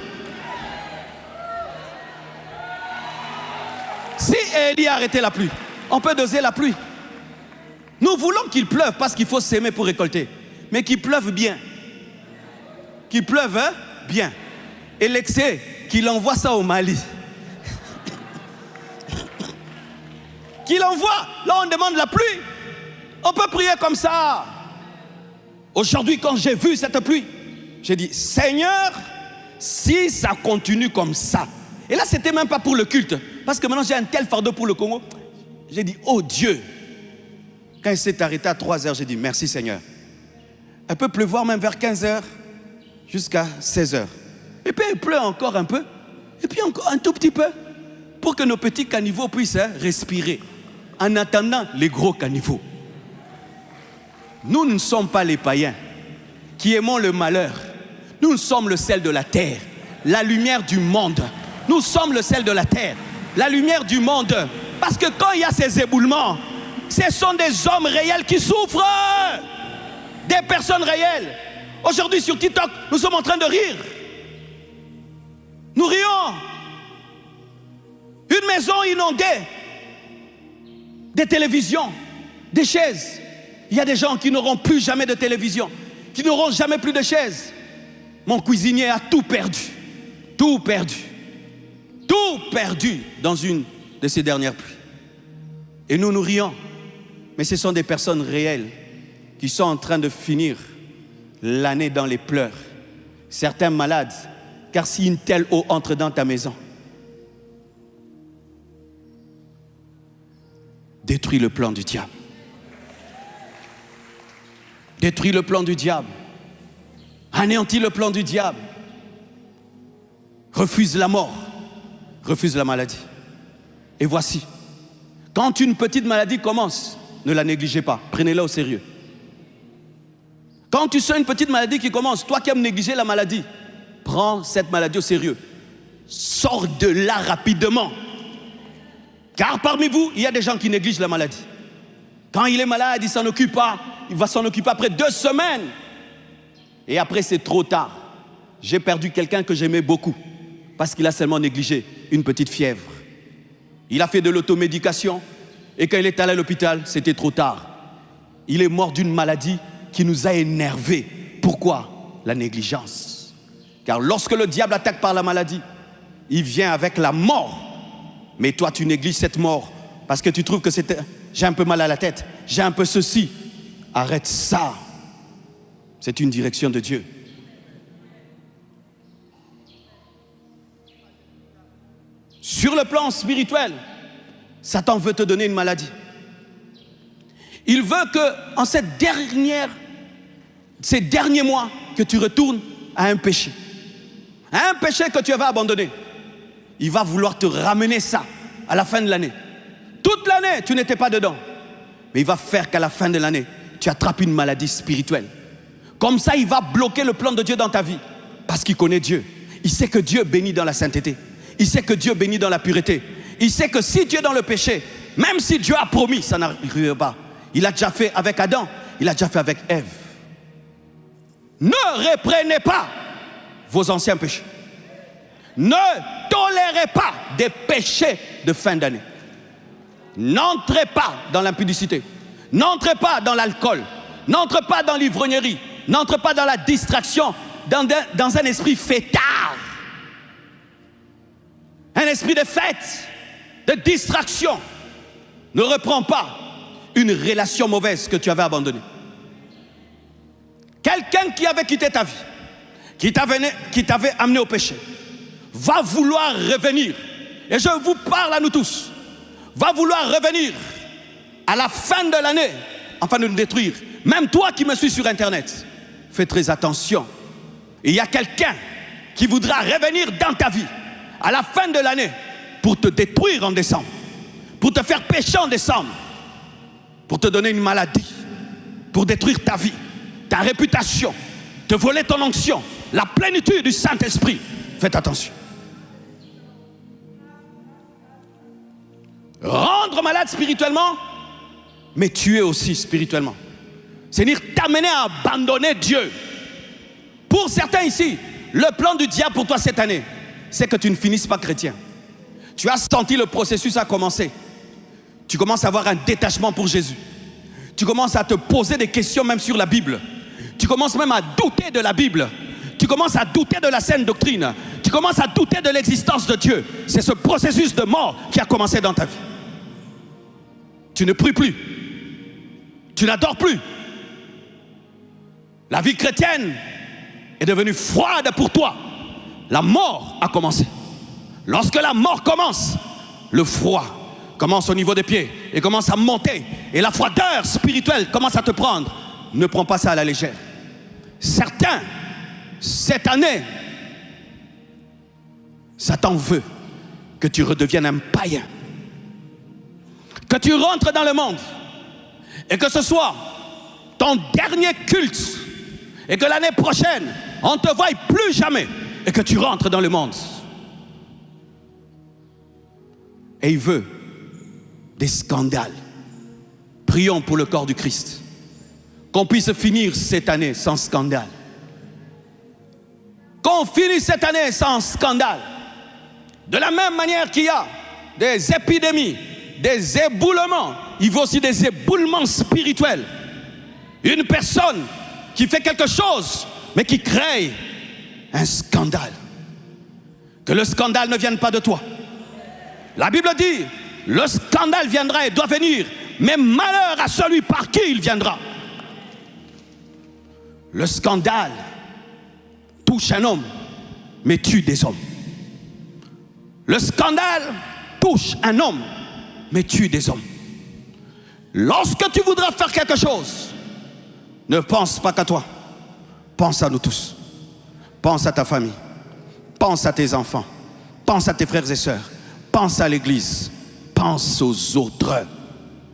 S1: Si Élie a arrêté la pluie, on peut doser la pluie. Nous voulons qu'il pleuve parce qu'il faut s'aimer pour récolter. Mais qu'il pleuve bien. Qu'il pleuve bien. Et l'excès, qu'il envoie ça au Mali. Qu'il envoie. Là, on demande la pluie. On peut prier comme ça. Aujourd'hui, quand j'ai vu cette pluie, j'ai dit, Seigneur, si ça continue comme ça. Et là, c'était même pas pour le culte. Parce que maintenant, j'ai un tel fardeau pour le Congo. J'ai dit, oh Dieu. Quand il s'est arrêté à 3 heures, j'ai dit, merci Seigneur. Elle peut pleuvoir même vers 15 heures jusqu'à 16 heures. Et puis, il pleut encore un peu. Et puis, encore un tout petit peu. Pour que nos petits caniveaux puissent respirer. En attendant les gros caniveaux. Nous ne sommes pas les païens qui aimons le malheur. Nous sommes le sel de la terre, la lumière du monde. Nous sommes le sel de la terre, la lumière du monde. Parce que quand il y a ces éboulements, ce sont des hommes réels qui souffrent. Des personnes réelles. Aujourd'hui sur TikTok, nous sommes en train de rire. Nous rions. Une maison inondée. Des télévisions, des chaises. Il y a des gens qui n'auront plus jamais de télévision, qui n'auront jamais plus de chaises. Mon cuisinier a tout perdu. Tout perdu. Tout perdu dans une de ces dernières pluies. Et nous nous rions. Mais ce sont des personnes réelles qui sont en train de finir l'année dans les pleurs. Certains malades, car si une telle eau entre dans ta maison, détruis le plan du diable. Détruis le plan du diable. Anéantis le plan du diable. Refuse la mort. Refuse la maladie. Et voici, quand une petite maladie commence, ne la négligez pas. Prenez-la au sérieux. Quand tu sens une petite maladie qui commence, toi qui aimes négliger la maladie, prends cette maladie au sérieux. Sors de là rapidement. Car parmi vous, il y a des gens qui négligent la maladie. Quand il est malade, il ne s'en occupe pas. Il va s'en occuper après 2 semaines. Et après, c'est trop tard. J'ai perdu quelqu'un que j'aimais beaucoup parce qu'il a seulement négligé une petite fièvre. Il a fait de l'automédication et quand il est allé à l'hôpital, c'était trop tard. Il est mort d'une maladie qui nous a énervés. Pourquoi? La négligence. Car lorsque le diable attaque par la maladie, il vient avec la mort. Mais toi, tu négliges cette mort parce que tu trouves que c'est... J'ai un peu mal à la tête, j'ai un peu ceci. Arrête ça. C'est une direction de Dieu. Sur le plan spirituel, Satan veut te donner une maladie. Il veut que, en ces derniers mois, que tu retournes à un péché. À un péché que tu avais abandonné. Il va vouloir te ramener ça à la fin de l'année. Toute l'année, tu n'étais pas dedans. Mais il va faire qu'à la fin de l'année, tu attrapes une maladie spirituelle. Comme ça, il va bloquer le plan de Dieu dans ta vie. Parce qu'il connaît Dieu. Il sait que Dieu bénit dans la sainteté. Il sait que Dieu bénit dans la pureté. Il sait que si tu es dans le péché, même si Dieu a promis, ça n'arrivera pas. Il a déjà fait avec Adam, il a déjà fait avec Ève. Ne reprenez pas vos anciens péchés. Ne tolérez pas des péchés de fin d'année. N'entrez pas dans l'impudicité. N'entrez pas dans l'alcool. N'entrez pas dans l'ivrognerie. N'entrez pas dans la distraction, dans un esprit fêtard. Un esprit de fête, de distraction. Ne reprends pas une relation mauvaise que tu avais abandonnée. Quelqu'un qui avait quitté ta vie, qui t'avait amené au péché, va vouloir revenir. Et je vous parle à nous tous. Va vouloir revenir à la fin de l'année, afin de nous détruire. Même toi qui me suis sur Internet, fais très attention. Il y a quelqu'un qui voudra revenir dans ta vie à la fin de l'année pour te détruire en décembre, pour te faire pécher en décembre, pour te donner une maladie, pour détruire ta vie, ta réputation, te voler ton onction, la plénitude du Saint-Esprit. Faites attention. Rendre malade spirituellement, mais tuer aussi spirituellement. C'est-à-dire t'amener à abandonner Dieu. Pour certains ici, le plan du diable pour toi cette année, c'est que tu ne finisses pas chrétien. Tu as senti le processus a commencé. Tu commences à avoir un détachement pour Jésus. Tu commences à te poser des questions même sur la Bible. Tu commences même à douter de la Bible. Tu commences à douter de la saine doctrine. Tu commences à douter de l'existence de Dieu. C'est ce processus de mort qui a commencé dans ta vie. Tu ne pries plus. Tu n'adores plus. La vie chrétienne est devenue froide pour toi. La mort a commencé. Lorsque la mort commence, le froid commence au niveau des pieds et commence à monter. Et la froideur spirituelle commence à te prendre. Ne prends pas ça à la légère. Certains, cette année, Satan veut que tu redeviennes un païen. Que tu rentres dans le monde et que ce soit ton dernier culte et que l'année prochaine, on ne te voie plus jamais et que tu rentres dans le monde. Et il veut des scandales. Prions pour le corps du Christ. Qu'on puisse finir cette année sans scandale. Qu'on finisse cette année sans scandale. De la même manière qu'il y a des épidémies, des éboulements, il y a aussi des éboulements spirituels. Une personne qui fait quelque chose, mais qui crée un scandale. Que le scandale ne vienne pas de toi. La Bible dit, le scandale viendra et doit venir, mais malheur à celui par qui il viendra. Le scandale touche un homme, mais tue des hommes. Le scandale touche un homme, mais tue des hommes. Lorsque tu voudras faire quelque chose, ne pense pas qu'à toi. Pense à nous tous. Pense à ta famille. Pense à tes enfants. Pense à tes frères et sœurs. Pense à l'église. Pense aux autres.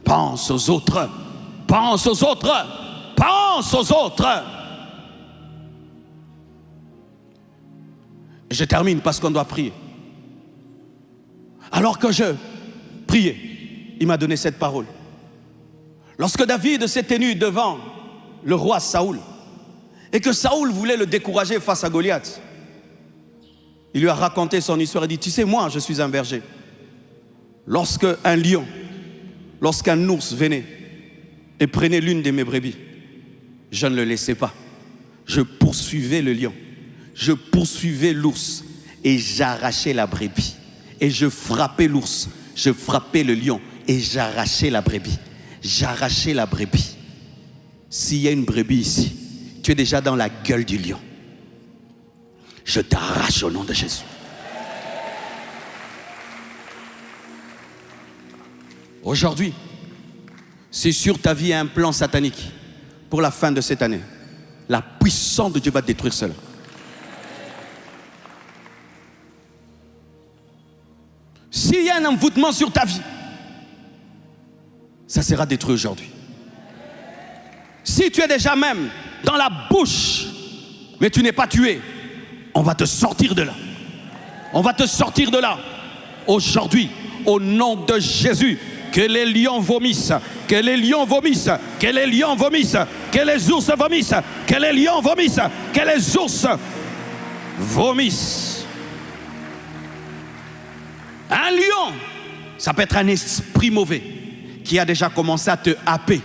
S1: Pense aux autres. Pense aux autres. Pense aux autres. Je termine parce qu'on doit prier. Alors que je priais, il m'a donné cette parole. Lorsque David s'est tenu devant le roi Saoul et que Saoul voulait le décourager face à Goliath, il lui a raconté son histoire et dit, tu sais, moi je suis un berger. Lorsque un lion, lorsqu'un ours venait et prenait l'une de mes brebis, je ne le laissais pas. Je poursuivais le lion, je poursuivais l'ours et j'arrachais la brebis. Et je frappais l'ours, je frappais le lion et j'arrachais la brebis. J'arrachais la brebis. S'il y a une brebis ici, tu es déjà dans la gueule du lion. Je t'arrache au nom de Jésus. Aujourd'hui, si sur ta vie il y a un plan satanique pour la fin de cette année, la puissance de Dieu va détruire cela. S'il y a un envoûtement sur ta vie, ça sera détruit aujourd'hui. Si tu es déjà même dans la bouche, mais tu n'es pas tué, on va te sortir de là. On va te sortir de là. Aujourd'hui, au nom de Jésus, que les lions vomissent, que les lions vomissent, que les lions vomissent, que les ours vomissent, que les lions vomissent, que les ours vomissent. Un lion, Ça peut être un esprit mauvais qui a déjà commencé à te happer,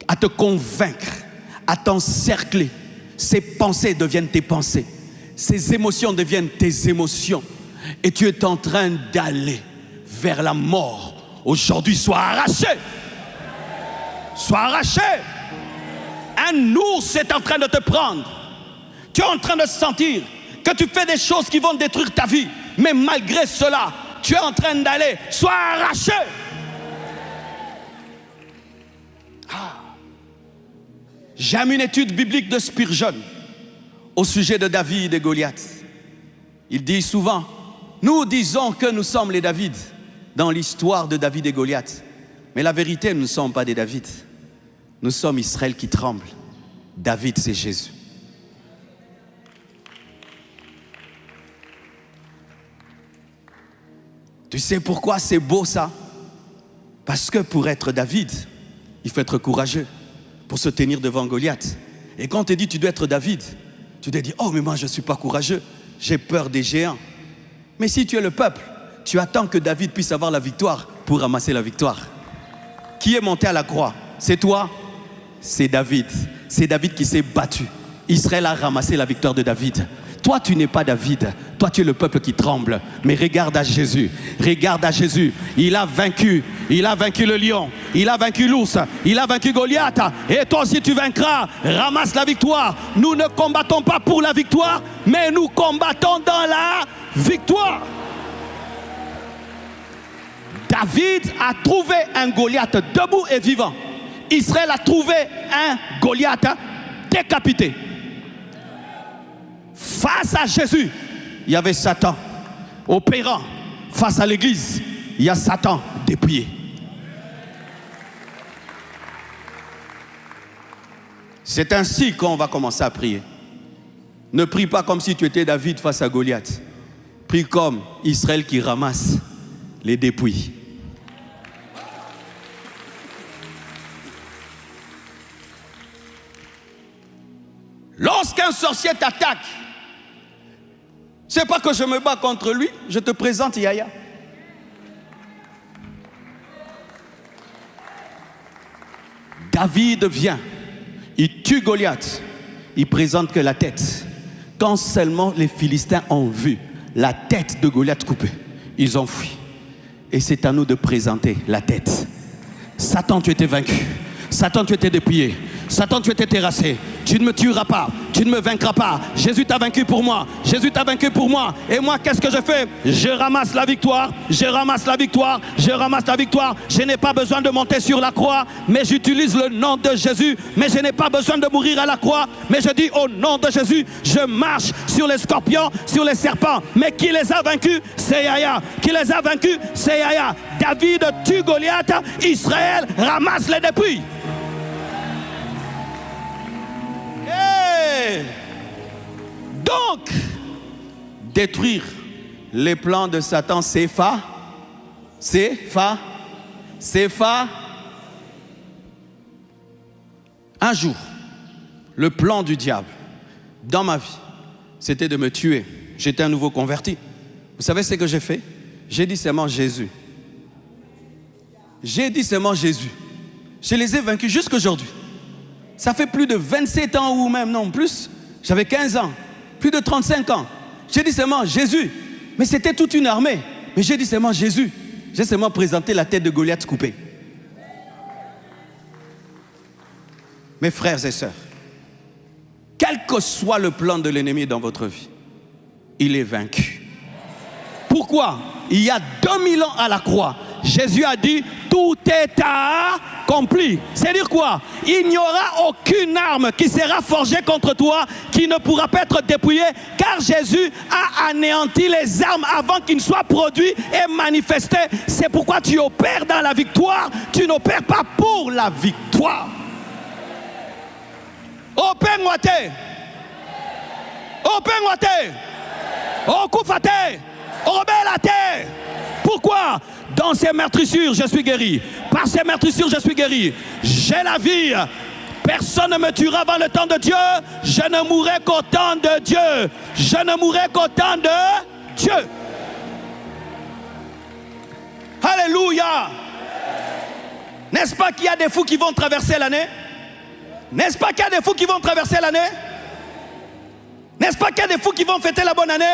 S1: à te convaincre, à t'encercler. Ces pensées deviennent tes pensées. Ces émotions deviennent tes émotions. Et tu es en train d'aller vers la mort. Aujourd'hui, sois arraché. Sois arraché. Un ours est en train de te prendre. Tu es en train de sentir que tu fais des choses qui vont détruire ta vie. Mais malgré cela, tu es en train d'aller. Sois arraché. J'aime une étude biblique de Spurgeon au sujet de David et Goliath. Il dit souvent, nous disons que nous sommes les David dans l'histoire de David et Goliath. Mais la vérité, nous ne sommes pas des David. Nous sommes Israël qui tremble. David, c'est Jésus. Tu sais pourquoi c'est beau ça? Parce que pour être David, il faut être courageux pour se tenir devant Goliath. Et quand on te dit tu dois être David, tu te dis oh mais moi je ne suis pas courageux, j'ai peur des géants. Mais si tu es le peuple, tu attends que David puisse avoir la victoire pour ramasser la victoire. Qui est monté à la croix? C'est toi? C'est David. C'est David qui s'est battu. Israël a ramassé la victoire de David. Toi, tu n'es pas David. Toi, tu es le peuple qui tremble. Mais regarde à Jésus. Regarde à Jésus. Il a vaincu. Il a vaincu le lion. Il a vaincu l'ours. Il a vaincu Goliath. Et toi aussi, tu vaincras. Ramasse la victoire. Nous ne combattons pas pour la victoire, mais nous combattons dans la victoire. David a trouvé un Goliath debout et vivant. Israël a trouvé un Goliath décapité. Face à Jésus, il y avait Satan opérant. Face à l'église, il y a Satan dépouillé. C'est ainsi qu'on va commencer à prier. Ne prie pas comme si tu étais David face à Goliath. Prie comme Israël qui ramasse les dépouilles. Lorsqu'un sorcier t'attaque, c'est pas que je me bats contre lui, je te présente Yaya. David vient, il tue Goliath, il présente que la tête. Quand seulement les Philistins ont vu la tête de Goliath coupée, ils ont fui. Et c'est à nous de présenter la tête. Satan, tu étais vaincu. Satan, tu étais dépouillé. Satan, tu étais terrassé. Tu ne me tueras pas. Tu ne me vaincras pas. Jésus t'a vaincu pour moi. Jésus t'a vaincu pour moi. Et moi, qu'est-ce que je fais? Je ramasse la victoire. Je ramasse la victoire. Je ramasse la victoire. Je n'ai pas besoin de monter sur la croix, mais j'utilise le nom de Jésus. Mais je n'ai pas besoin de mourir à la croix, mais je dis au nom de Jésus, je marche sur les scorpions, sur les serpents. Mais qui les a vaincus? C'est Yaya. Qui les a vaincus? C'est Yaya. David tue Goliath. Israël ramasse les dépouilles. Donc, détruire les plans de Satan, c'est un jour, le plan du diable dans ma vie, c'était de me tuer. J'étais un nouveau converti. Vous savez ce que j'ai fait? J'ai dit seulement Jésus. J'ai dit seulement Jésus. Je les ai vaincus jusqu'aujourd'hui. Ça fait plus de 27 ans ou même non plus. J'avais 15 ans, plus de 35 ans. J'ai dit seulement Jésus. Mais c'était toute une armée. Mais j'ai dit seulement Jésus. J'ai seulement présenté la tête de Goliath coupée. Mes frères et sœurs, quel que soit le plan de l'ennemi dans votre vie, il est vaincu. Pourquoi? Il y a 2000 ans à la croix, Jésus a dit tout est accompli. C'est-à-dire quoi? Il n'y aura aucune arme qui sera forgée contre toi qui ne pourra pas être dépouillée, car Jésus a anéanti les armes avant qu'ils ne soient produits et manifestés. C'est pourquoi tu opères dans la victoire, tu n'opères pas pour la victoire. Opère Mwate, opère Mwate, Okufate, Obelate. Pourquoi? Dans ces meurtrissures, je suis guéri. Par ces meurtrissures, je suis guéri. J'ai la vie. Personne ne me tuera avant le temps de Dieu. Je ne mourrai qu'au temps de Dieu. Je ne mourrai qu'au temps de Dieu. Alléluia. N'est-ce pas qu'il y a des fous qui vont traverser l'année? N'est-ce pas qu'il y a des fous qui vont traverser l'année? N'est-ce pas qu'il y a des fous qui vont fêter la bonne année?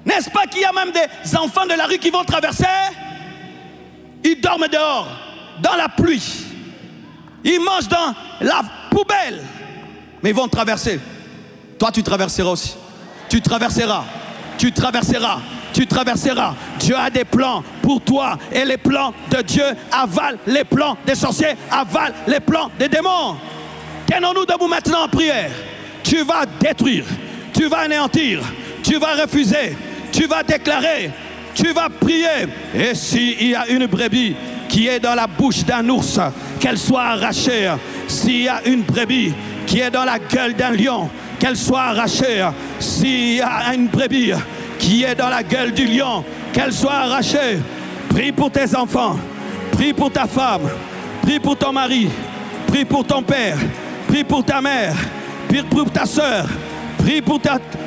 S1: N'est-ce pas qu'il y a même des enfants de la rue qui vont traverser? Ils dorment dehors, dans la pluie. Ils mangent dans la poubelle. Mais ils vont traverser. Toi, tu traverseras aussi. Tu traverseras. Tu traverseras. Tu traverseras. Dieu a des plans pour toi. Et les plans de Dieu avalent les plans des sorciers, avalent les plans des démons. Tenons-nous debout maintenant en prière. Tu vas détruire. Tu vas anéantir. Tu vas refuser. Tu vas déclarer. Tu vas prier. Et s'il y a une brebis qui est dans la bouche d'un ours, qu'elle soit arrachée. S'il y a une brebis qui est dans la gueule d'un lion, qu'elle soit arrachée. S'il y a une brebis qui est dans la gueule du lion, qu'elle soit arrachée. Prie pour tes enfants, prie pour ta femme, prie pour ton mari, prie pour ton père, prie pour ta mère, prie pour ta soeur, prie pour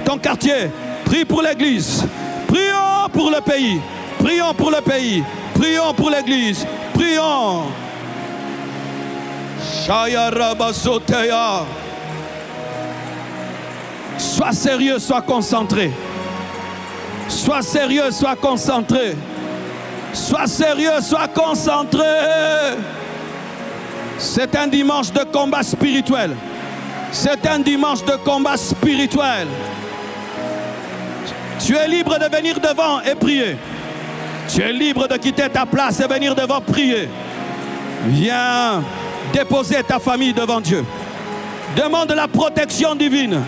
S1: ton quartier, prie pour l'église. Prions pour le pays, prions pour le pays, prions pour l'église, prions. Sois sérieux, sois concentré. Sois sérieux, sois concentré. Sois sérieux, sois concentré. C'est un dimanche de combat spirituel. C'est un dimanche de combat spirituel. Tu es libre de venir devant et prier. Tu es libre de quitter ta place et venir devant prier. Viens déposer ta famille devant Dieu. Demande la protection divine.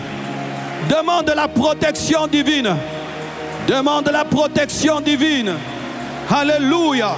S1: Demande la protection divine. Demande la protection divine. Alléluia.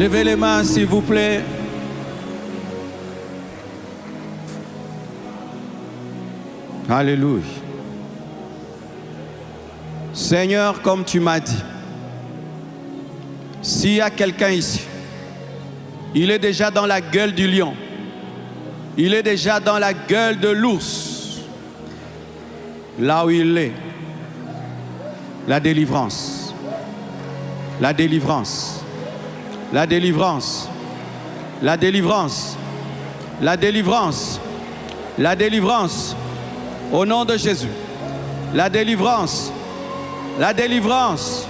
S1: Levez les mains, s'il vous plaît. Alléluia. Seigneur, comme tu m'as dit, s'il y a quelqu'un ici, il est déjà dans la gueule du lion. Il est déjà dans la gueule de l'ours. Là où il est, la délivrance. La délivrance. La délivrance. La délivrance. La délivrance. La délivrance. Au nom de Jésus. La délivrance. La délivrance.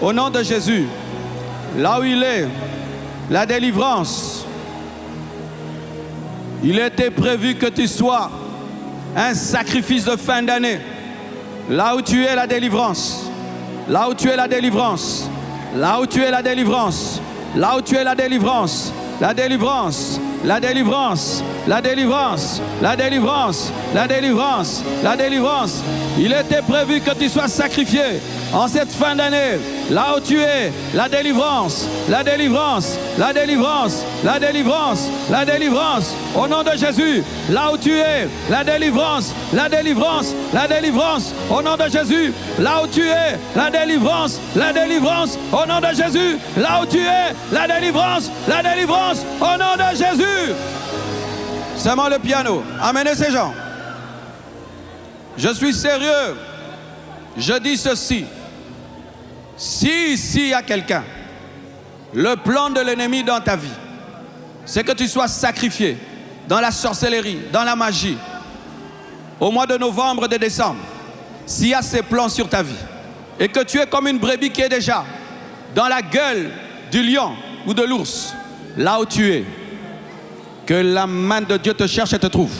S1: Au nom de Jésus. Là où il est, la délivrance. Il était prévu que tu sois un sacrifice de fin d'année. Là où tu es, la délivrance. Là où tu es, la délivrance. Là où tu es, la délivrance. Là où tu es, la délivrance. La délivrance. La délivrance. La délivrance. La délivrance. La délivrance. La délivrance. Il était prévu que tu sois sacrifié en cette fin d'année. Là où tu es, la délivrance. La délivrance. La délivrance. La délivrance. La délivrance. Au nom de Jésus. Là où tu es, la délivrance. La délivrance. La délivrance. Au nom de Jésus. Là où tu es, la délivrance. La délivrance. Au nom de Jésus. Là où tu es, la délivrance. La délivrance. Au nom de Jésus. Seulement le piano. Amenez ces gens. Je suis sérieux. Je dis ceci. Si ici il y a quelqu'un, le plan de l'ennemi dans ta vie, c'est que tu sois sacrifié dans la sorcellerie, dans la magie, au mois de novembre et de décembre, s'il y a ces plans sur ta vie, et que tu es comme une brebis qui est déjà dans la gueule du lion ou de l'ours, là où tu es, que la main de Dieu te cherche et te trouve.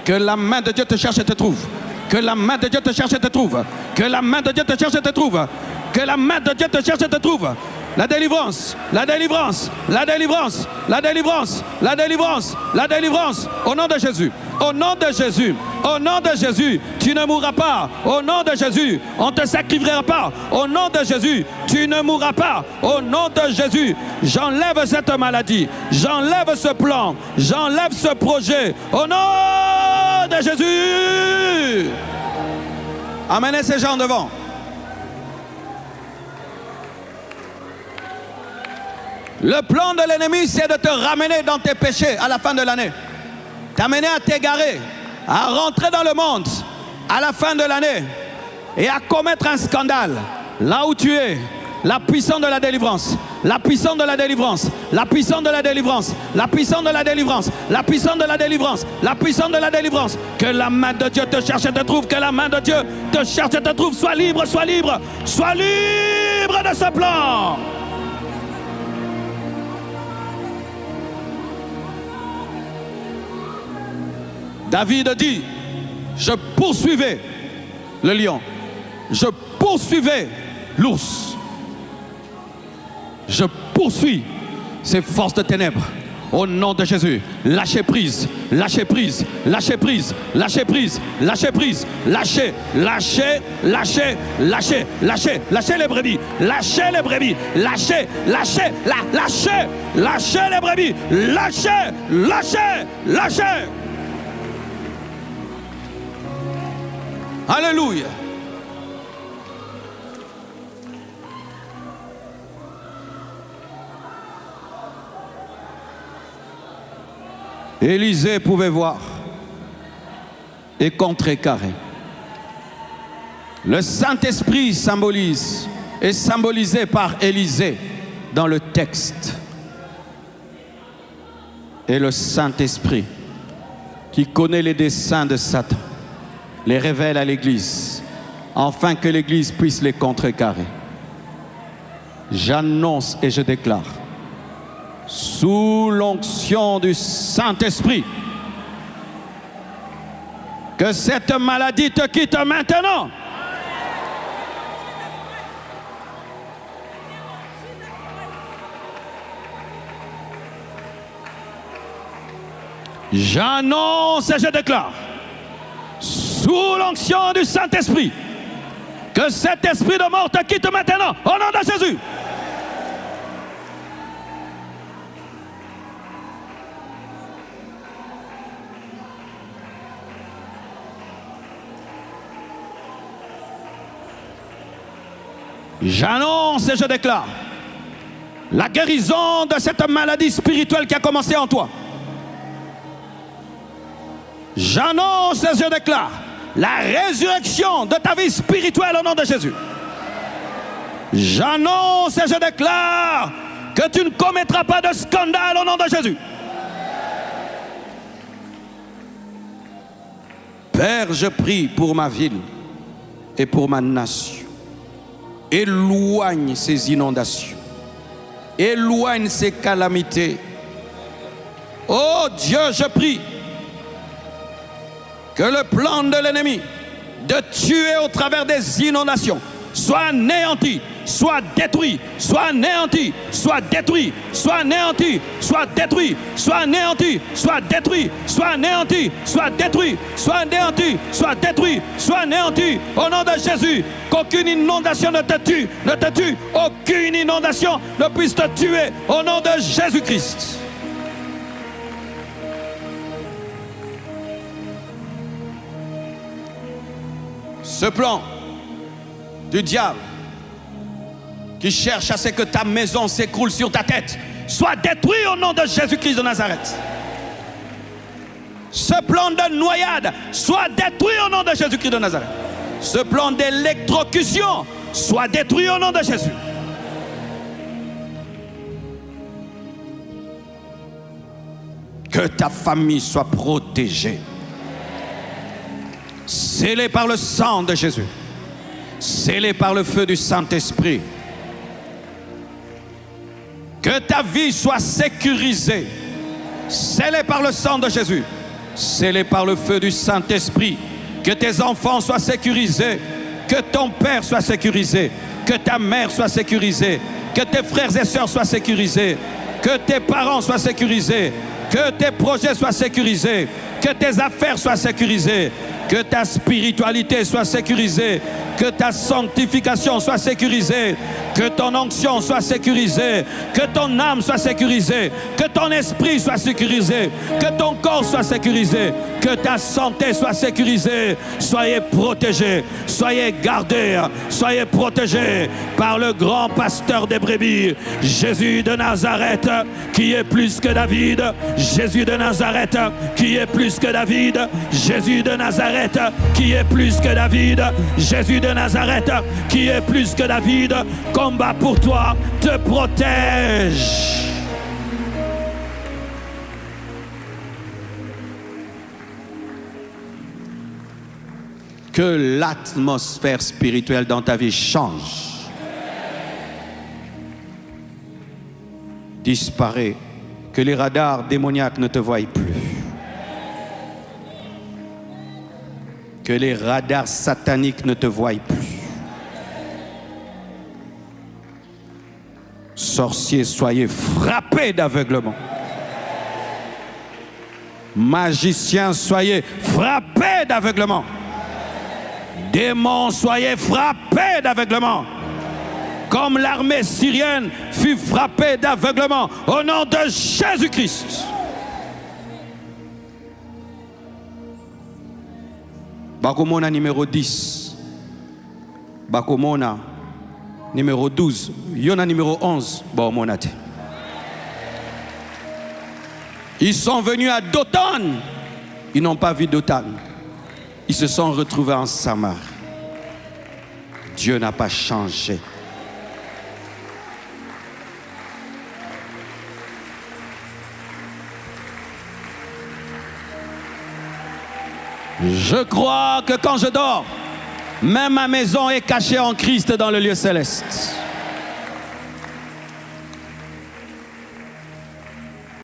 S1: Que la main de Dieu te cherche et te trouve. Que la main de Dieu te cherche et te trouve. Que la main de Dieu te cherche et te trouve. Que la main de Dieu te cherche et te trouve. La délivrance, la délivrance, la délivrance, la délivrance, la délivrance, la délivrance. Au nom de Jésus. Au nom de Jésus. Au nom de Jésus. Tu ne mourras pas. Au nom de Jésus. On ne te sacrifiera pas. Au nom de Jésus. Tu ne mourras pas. Au nom de Jésus. J'enlève cette maladie. J'enlève ce plan. J'enlève ce projet. Au nom de Jésus. Amenez ces gens devant. Le plan de l'ennemi, c'est de te ramener dans tes péchés à la fin de l'année. T'amener à t'égarer, à rentrer dans le monde à la fin de l'année et à commettre un scandale. Là où tu es, la puissance de la délivrance, la puissance de la délivrance, la puissance de la délivrance, la puissance de la délivrance, la puissance de la délivrance, la puissance de la délivrance. Que la main de Dieu te cherche et te trouve, que la main de Dieu te cherche et te trouve. Sois libre, sois libre, sois libre de ce plan. David dit, je poursuivais le lion, je poursuivais l'ours, je poursuis ces forces de ténèbres. Au nom de Jésus, lâchez prise, lâchez prise, lâchez prise, lâchez prise, lâchez prise, lâchez, lâchez, lâchez, lâchez, lâchez, lâchez les brebis, lâchez les brebis, lâchez, lâchez, lâchez, lâchez les brebis, lâchez, lâchez, lâchez. Alléluia. Élisée pouvait voir et contrecarrer. Le Saint-Esprit symbolise, est symbolisé par Élisée dans le texte. Et le Saint-Esprit, qui connaît les desseins de Satan, les révèle à l'Église, afin que l'Église puisse les contrecarrer. J'annonce et je déclare, sous l'onction du Saint-Esprit, que cette maladie te quitte maintenant. J'annonce et je déclare, sous l'onction du Saint-Esprit, que cet esprit de mort te quitte maintenant, au nom de Jésus. J'annonce et je déclare la guérison de cette maladie spirituelle qui a commencé en toi. J'annonce et je déclare la résurrection de ta vie spirituelle au nom de Jésus. J'annonce et je déclare que tu ne commettras pas de scandale au nom de Jésus. Père, je prie pour ma ville et pour ma nation. Éloigne ces inondations. Éloigne ces calamités. Oh Dieu, je prie que le plan de l'ennemi de tuer au travers des inondations soit anéanti, soit détruit, soit anéanti, soit détruit, soit anéanti, soit détruit, soit anéanti, soit détruit, soit anéanti, soit détruit, soit anéanti, soit détruit, soit anéanti. Au nom de Jésus, qu'aucune inondation ne te tue, aucune inondation ne puisse te tuer. Au nom de Jésus-Christ. Ce plan du diable qui cherche à ce que ta maison s'écroule sur ta tête soit détruit au nom de Jésus-Christ de Nazareth. Ce plan de noyade soit détruit au nom de Jésus-Christ de Nazareth. Ce plan d'électrocution soit détruit au nom de Jésus. Que ta famille soit protégée. Scellée par le sang de Jésus. Scellée par le feu du Saint-Esprit. Que ta vie soit sécurisée. Scellée par le sang de Jésus. Scellée par le feu du Saint-Esprit. Que tes enfants soient sécurisés. Que ton père soit sécurisé. Que ta mère soit sécurisée. Que tes frères et sœurs soient sécurisés. Que tes parents soient sécurisés. Que tes projets soient sécurisés. Que tes affaires soient sécurisées. Que ta spiritualité soit sécurisée. Que ta sanctification soit sécurisée. Que ton onction soit sécurisée. Que ton âme soit sécurisée. Que ton esprit soit sécurisé. Que ton corps soit sécurisé. Que ta santé soit sécurisée. Soyez protégés. Soyez gardés. Soyez protégés par le grand pasteur des brebis, Jésus de Nazareth, qui est plus que David. Jésus de Nazareth, qui est plus que David. Jésus de Nazareth, qui est plus que David. Jésus de Nazareth, qui est plus que David. Combat pour toi, te protège. Que l'atmosphère spirituelle dans ta vie change. Disparaît. Que les radars démoniaques ne te voient plus. Que les radars sataniques ne te voient plus. Sorciers, soyez frappés d'aveuglement. Magiciens, soyez frappés d'aveuglement. Démons, soyez frappés d'aveuglement. Comme l'armée syrienne fut frappée d'aveuglement. Au nom de Jésus-Christ. Bakomona numéro 10. Bakomona numéro 12. Yona numéro 11. Bakomonate. Ils sont venus à Dothan. Ils n'ont pas vu Dothan. Ils se sont retrouvés en Samarie. Dieu n'a pas changé. Je crois que quand je dors, même ma maison est cachée en Christ dans le lieu céleste.